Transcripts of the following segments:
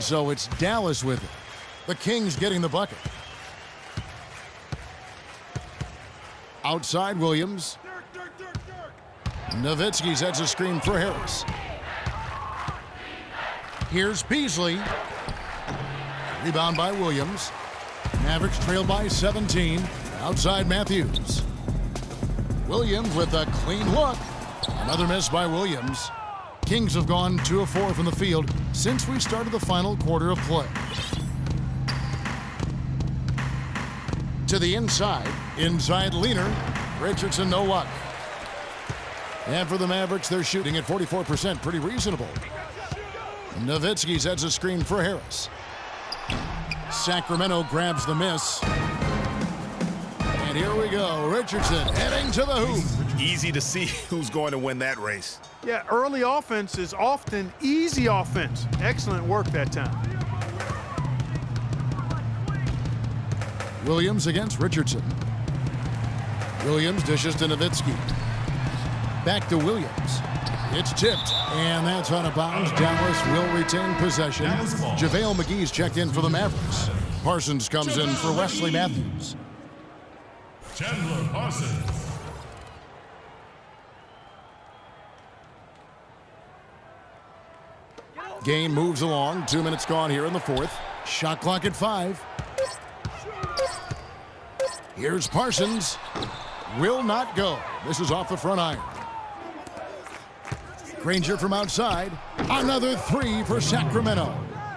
So it's Dallas with it. The Kings getting the bucket. Outside Williams. Nowitzki sets a screen for Harris. Here's Beasley. Rebound by Williams. Mavericks trail by 17. Outside Matthews. Williams with a clean look. Another miss by Williams. Kings have gone 2 of 4 from the field since we started the final quarter of play. To the inside. Inside Leaner. Richardson, no luck. And for the Mavericks, they're shooting at 44%. Pretty reasonable. Nowitzki sets a screen for Harris. Sacramento grabs the miss. And here we go. Richardson heading to the hoop. Easy to see who's going to win that race. Yeah, early offense is often easy offense. Excellent work that time. Williams against Richardson. Williams dishes to Nowitzki. Back to Williams. It's tipped, and that's out of bounds. Dallas will retain possession. JaVale McGee's checked in for the Mavericks. Parsons comes in for Wesley Matthews. Chandler Parsons. Game moves along. 2 minutes gone here in the fourth. Shot clock at 5. Here's Parsons. Will not go. This is off the front iron. Granger from outside. Another 3 for Sacramento.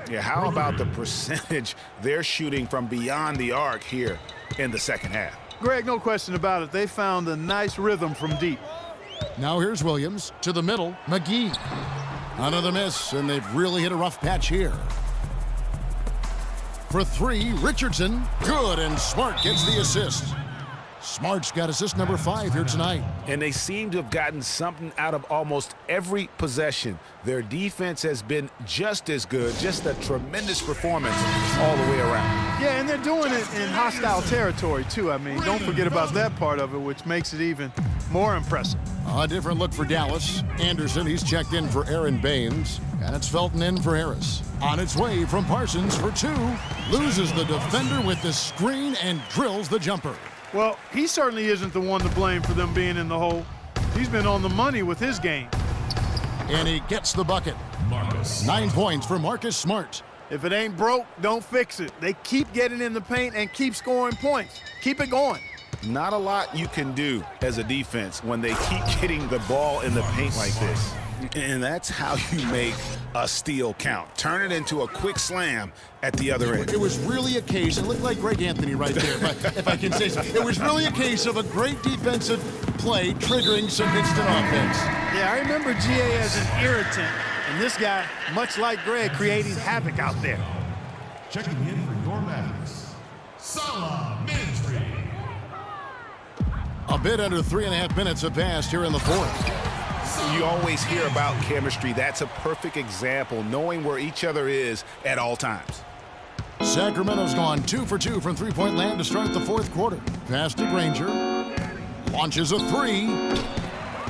Yeah, how about the percentage they're shooting from beyond the arc here in the second half? Greg, no question about it. They found a nice rhythm from deep. Now here's Williams to the middle. McGee. Another miss, and they've really hit a rough patch here. For 3, Richardson. Good, and Smart gets the assist. Smart's got assist number 5 here tonight. And they seem to have gotten something out of almost every possession. Their defense has been just as good, just a tremendous performance all the way around. Yeah, and they're doing it in hostile territory, too. I mean, don't forget about that part of it, which makes it even more impressive. A different look for Dallas. Anderson, he's checked in for Aaron Baines. And it's Felton in for Harris. On its way from Parsons for 2. Loses the defender with the screen and drills the jumper. Well, he certainly isn't the one to blame for them being in the hole. He's been on the money with his game. And he gets the bucket. 9 points for Marcus Smart. If it ain't broke, don't fix it. They keep getting in the paint and keep scoring points. Keep it going. Not a lot you can do as a defense when they keep getting the ball in the paint like this. And that's how you make a steal count. Turn it into a quick slam at the other end. It was really a case, it looked like Greg Anthony right there, if I can say so. It was really a case of a great defensive play triggering some instant offense. Yeah, I remember GA as an irritant, and this guy, much like Greg, creating havoc out there. Checking in for your Mavericks, Salah Mintry. A bit under 3.5 minutes have passed here in the fourth. You always hear about chemistry. That's a perfect example, knowing where each other is at all times. Sacramento's gone 2 for 2 from three-point land to start the fourth quarter. Pass to Granger. Launches a 3.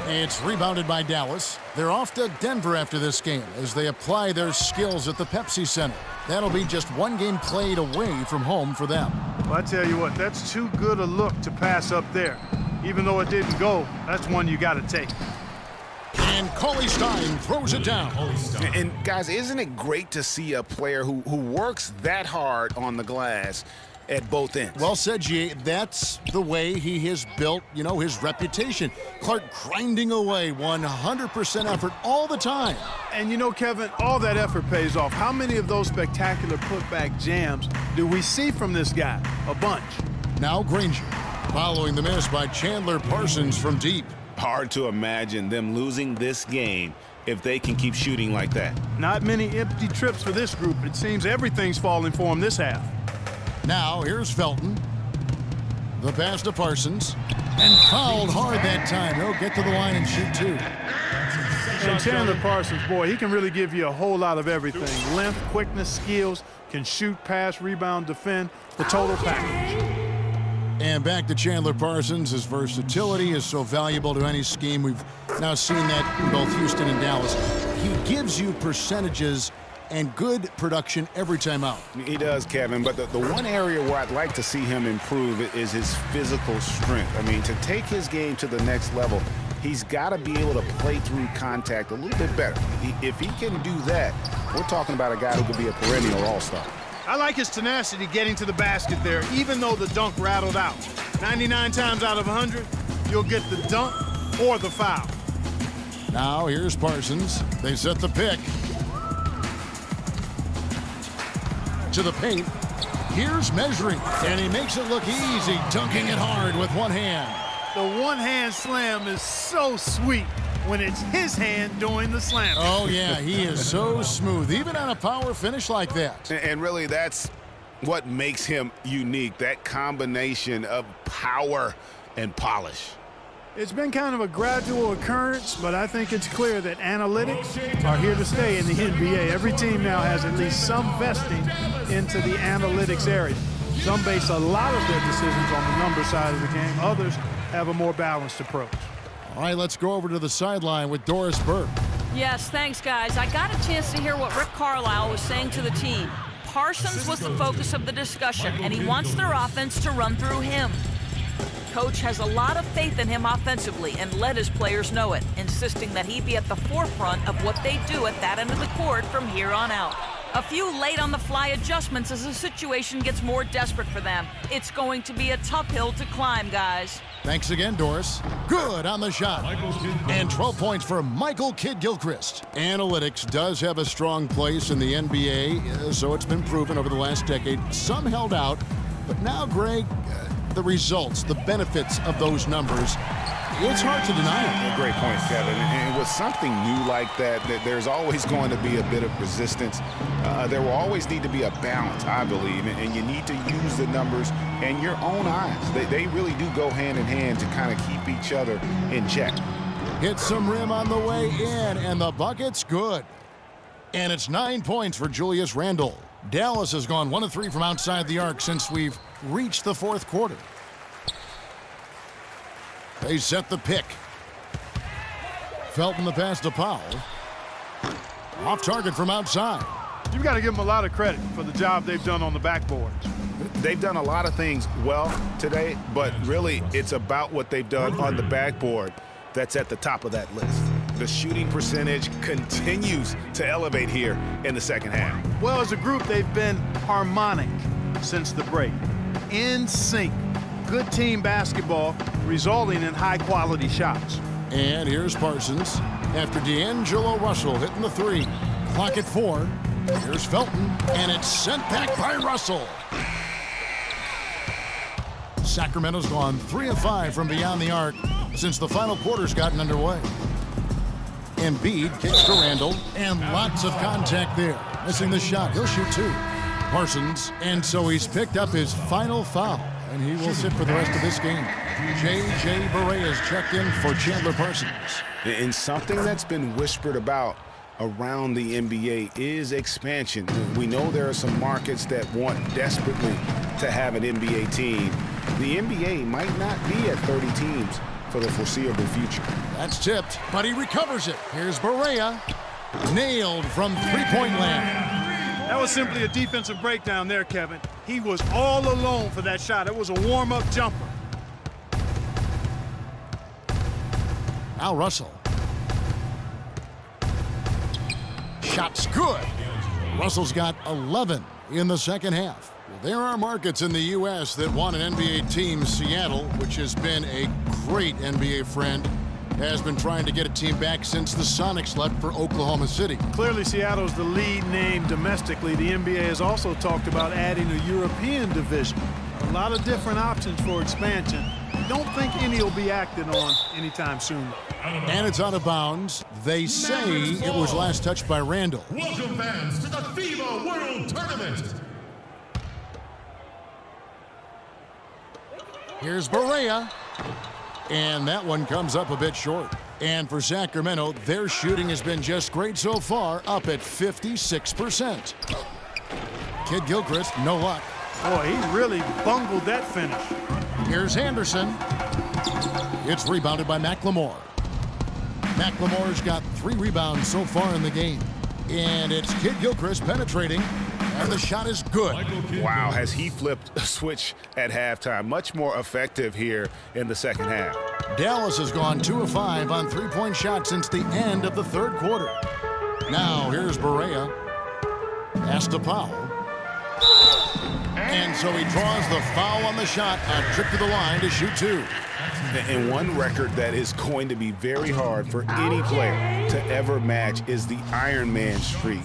It's rebounded by Dallas. They're off to Denver after this game as they apply their skills at the Pepsi Center. That'll be just 1 game played away from home for them. Well, I tell you what, that's too good a look to pass up there. Even though it didn't go, that's one you got to take. And Cauley Stein throws it down. And guys, isn't it great to see a player who works that hard on the glass at both ends? Well said, G. That's the way he has built, his reputation. Clark grinding away, 100% effort all the time. And Kevin, all that effort pays off. How many of those spectacular putback jams do we see from this guy? A bunch. Now Granger, following the miss by Chandler Parsons from deep. Hard to imagine them losing this game if they can keep shooting like that. Not many empty trips for this group. It seems everything's falling for them this half. Now here's Felton. The pass to Parsons. And fouled hard that time. He'll get to the line and shoot 2. And Chandler Parsons, boy, he can really give you a whole lot of everything. Length, quickness, skills, can shoot, pass, rebound, defend, the total package. And back to Chandler Parsons. His versatility is so valuable to any scheme. We've now seen that in both Houston and Dallas. He gives you percentages and good production every time out. He does, Kevin, but the one area where I'd like to see him improve is his physical strength. I mean, to take his game to the next level, he's got to be able to play through contact a little bit better. If he can do that, we're talking about a guy who could be a perennial all-star. I like his tenacity getting to the basket there, even though the dunk rattled out. 99 times out of 100, you'll get the dunk or the foul. Now here's Parsons. They set the pick. To the paint. Here's measuring, and he makes it look easy, dunking it hard with one hand. The one-hand slam is so sweet when it's his hand doing the slam. Oh, yeah, he is so smooth, even on a power finish like that. And really, that's what makes him unique, that combination of power and polish. It's been kind of a gradual occurrence, but I think it's clear that analytics are here to stay in the NBA. Every team now has at least some vesting into the analytics area. Some base a lot of their decisions on the number side of the game. Others have a more balanced approach. All right, let's go over to the sideline with Doris Burke. Yes, thanks, guys. I got a chance to hear what Rick Carlisle was saying to the team. Parsons was the focus of the discussion, and he wants their offense to run through him. Coach has a lot of faith in him offensively and let his players know it, insisting that he be at the forefront of what they do at that end of the court from here on out. A few late-on-the-fly adjustments as the situation gets more desperate for them. It's going to be a tough hill to climb, guys. Thanks again, Doris. Good on the shot. And 12 points for Michael Kidd-Gilchrist. Analytics does have a strong place in the NBA, so it's been proven over the last decade. Some held out, but now, Greg, the results, the benefits of those numbers, it's hard to deny it. Great point, Kevin. And with something new like that, there's always going to be a bit of resistance. There will always need to be a balance, I believe, and you need to use the numbers and your own eyes. They really do go hand in hand to kind of keep each other in check. Hit some rim on the way in, and the bucket's good. And it's 9 points for Julius Randle. Dallas has gone 1 of 3 from outside the arc since we've reached the fourth quarter. They set the pick. Felton the pass to Powell. Off target from outside. You've got to give them a lot of credit for the job they've done on the backboards. They've done a lot of things well today, but really it's about what they've done on the backboard that's at the top of that list. The shooting percentage continues to elevate here in the second half. Well, as a group, they've been harmonic since the break. In sync. Good team basketball resulting in high-quality shots. And here's Parsons after D'Angelo Russell hitting the 3. Clock at 4. Here's Felton, and it's sent back by Russell. Sacramento's gone 3 of 5 from beyond the arc since the final quarter's gotten underway. Embiid kicks to Randle, and lots of contact there. Missing the shot. He'll shoot 2. Parsons, and so he's picked up his final foul, and he will sit for the rest of this game. J.J. Barea is checked in for Chandler Parsons. And something that's been whispered about around the NBA is expansion. We know there are some markets that want desperately to have an NBA team. The NBA might not be at 30 teams for the foreseeable future. That's tipped, but he recovers it. Here's Barea. Nailed from three-point land. That was simply a defensive breakdown there, Kevin. He was all alone for that shot. It was a warm-up jumper. Now Russell. Shot's good. Russell's got 11 in the second half. There are markets in the U.S. that want an NBA team. Seattle, which has been a great NBA friend, has been trying to get a team back since the Sonics left for Oklahoma City. Clearly, Seattle's the lead name domestically. The NBA has also talked about adding a European division. A lot of different options for expansion. Don't think any will be acted on anytime soon. And it's out of bounds. They say it was last touched by Randle. Welcome, fans, to the FIBA World Tournament. Here's Barea. And that one comes up a bit short. And for Sacramento, their shooting has been just great so far, up at 56%. Kidd-Gilchrist, no luck. Boy, he really bungled that finish. Here's Anderson. It's rebounded by McLemore. McLemore's got 3 rebounds so far in the game. And it's Kid Gilchrist penetrating, and the shot is good. Wow, has he flipped a switch at halftime? Much more effective here in the second half. Dallas has gone 2 of 5 on three-point shots since the end of the third quarter. Now here's Barea. Pass to Powell. And so he draws the foul on the shot, a trip to the line to shoot 2. And one record that is going to be very hard for any player to ever match is the Iron Man streak.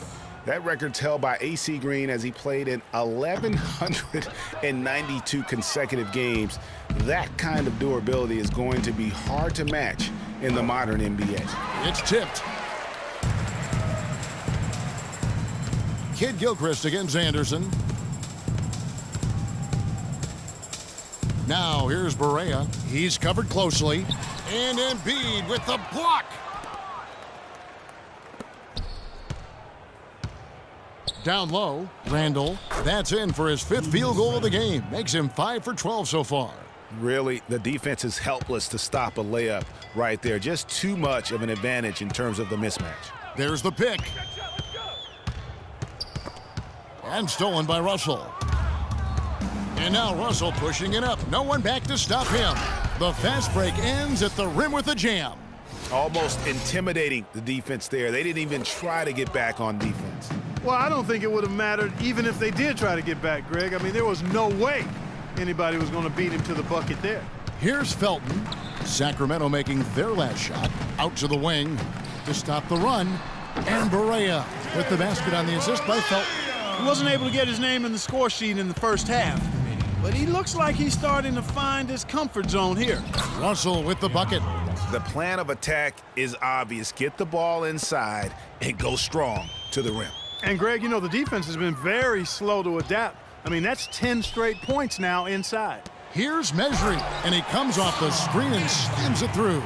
That record's held by AC Green as he played in 1,192 consecutive games. That kind of durability is going to be hard to match in the modern NBA. It's tipped. Kid Gilchrist against Anderson. Now here's Barea. He's covered closely. And Embiid with the block. Down low, Randall. That's in for his 5th field goal of the game. Makes him 5 for 12 so far. Really, the defense is helpless to stop a layup right there. Just too much of an advantage in terms of the mismatch. There's the pick. And stolen by Russell. And now Russell pushing it up. No one back to stop him. The fast break ends at the rim with a jam. Almost intimidating the defense there. They didn't even try to get back on defense. Well, I don't think it would have mattered even if they did try to get back, Greg. I mean, there was no way anybody was going to beat him to the bucket there. Here's Felton. Sacramento making their last shot. Out to the wing to stop the run. And Barea with the basket on the assist by Felton. He wasn't able to get his name in the score sheet in the first half, but he looks like he's starting to find his comfort zone here. Russell with the bucket. The plan of attack is obvious. Get the ball inside and go strong to the rim. And, Greg, you know, the defense has been very slow to adapt. I mean, that's 10 straight points now inside. Here's measuring, and he comes off the screen and slams it through.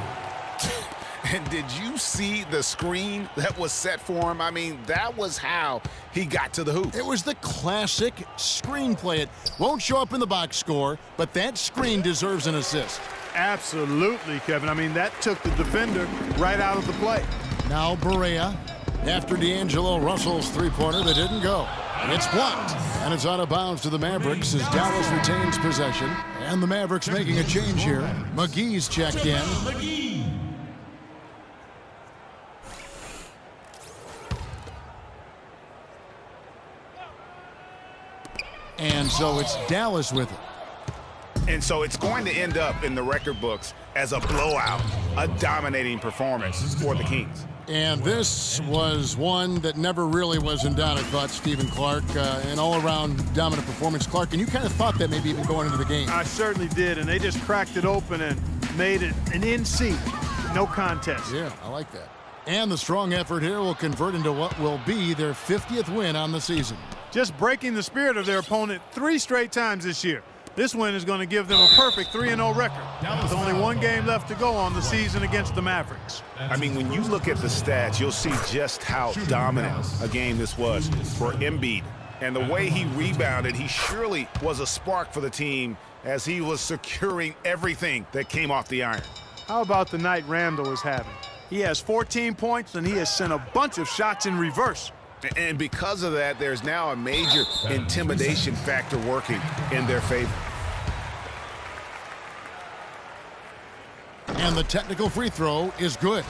And did you see the screen that was set for him? I mean, that was how he got to the hoop. It was the classic screen play. It won't show up in the box score, but that screen deserves an assist. Absolutely, Kevin. I mean, that took the defender right out of the play. Now Barea, after D'Angelo Russell's three-pointer that didn't go. It's blocked, and it's out of bounds to the Mavericks as Dallas retains possession. And the Mavericks making a change here. McGee's checked in. And so it's Dallas with it. And so it's going to end up in the record books as a blowout, a dominating performance for the Kings. And this was one that never really was in doubt, I thought, Stephen Clark. An all-around dominant performance, Clark. And you kind of thought that maybe even going into the game. I certainly did, and they just cracked it open and made it an in-seat. No contest. Yeah, I like that. And the strong effort here will convert into what will be their 50th win on the season. Just breaking the spirit of their opponent 3 straight times this year. This win is going to give them a perfect 3-0 record. With only 1 game left to go on the season against the Mavericks. I mean, when you look at the stats, you'll see just how dominant a game this was for Embiid. And the way he rebounded, he surely was a spark for the team as he was securing everything that came off the iron. How about the night Randall is having? He has 14 points, and he has sent a bunch of shots in reverse. And because of that, there's now a major intimidation factor working in their favor. And the technical free throw is good.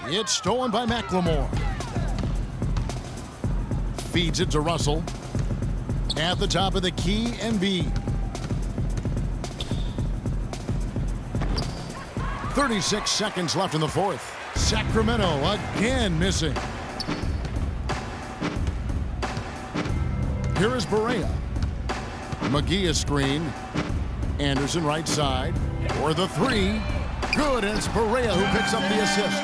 It's stolen by McLemore. Feeds it to Russell. At the top of the key, Embiid. 36 seconds left in the fourth. Sacramento again missing. Here is Barea. McGee a screen. Anderson right side. For the 3. Good, and it's Barea who picks up the assist.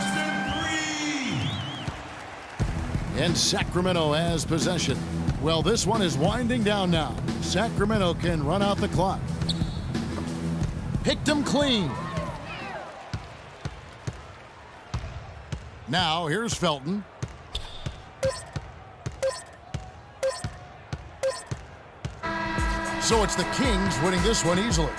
And Sacramento has possession. Well, this one is winding down now. Sacramento can run out the clock. Picked him clean. Now, here's Felton. So it's the Kings winning this one easily.